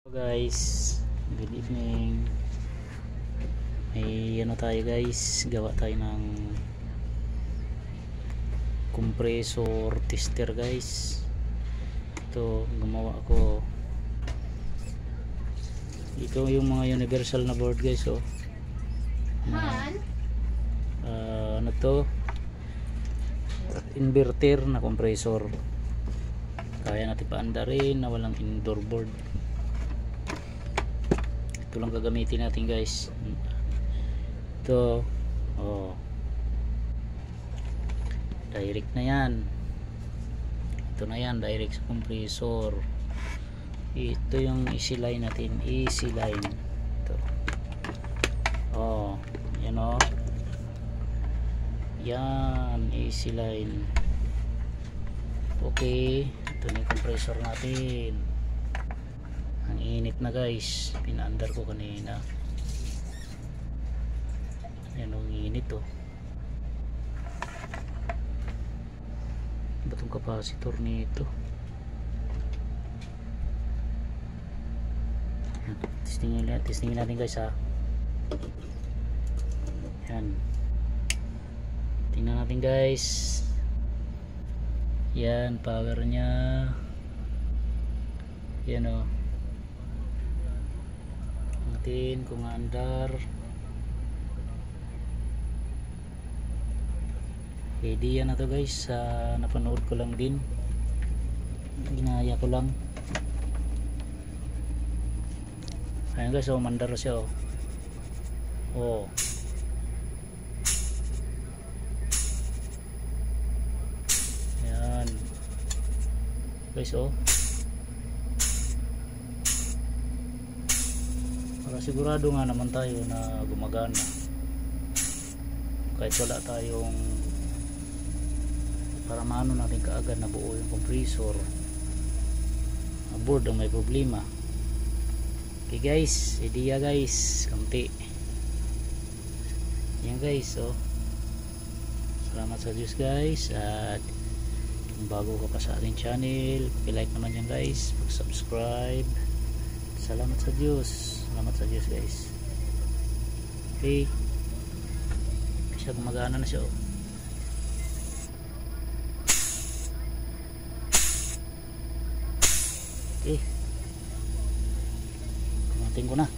Hello guys, good evening. May tayo guys, gawa tayo ng compressor tester guys. Ito gumawa ko. Ito yung mga universal na board guys, oh. Ano to? Inverter na compressor. Kaya natin paandarin na walang indoor board. Ito lang gagamitin natin guys. Ito, oh, direct na yan. Ito na yan, direct sa compressor. Ito yung easy line natin, easy line. Ito, oh, yan, oh, yan, easy line. Okay, ito na yung compressor natin. Ang init na guys, pinaandar ko kanina. Yan ang init, oh. Batong capacitor nito. Testingin natin guys, ha. Yan, tingnan natin guys. Yan, power nya. Yan, oh, natin kung andar. Idea na to guys, napanood ko lang din, ginaya ko lang. Ayan guys, oh, mandar siya, oh. Oh, ayan guys, oh. Para sigurado nga naman tayo na gumagana kahit wala tayong, para maano natin kaagad na buo yung compressor. Board ang may problema. Okay guys, idea guys, kamti. Yan guys, oh. Salamat sa Diyos guys. At kung bago ka pa sa ating channel, like naman yan guys, subscribe. Salamat sa Diyos. Salamat sa Diyos guys. Okay, siya gumagana na siya, oh. Okay, kumatin ko na.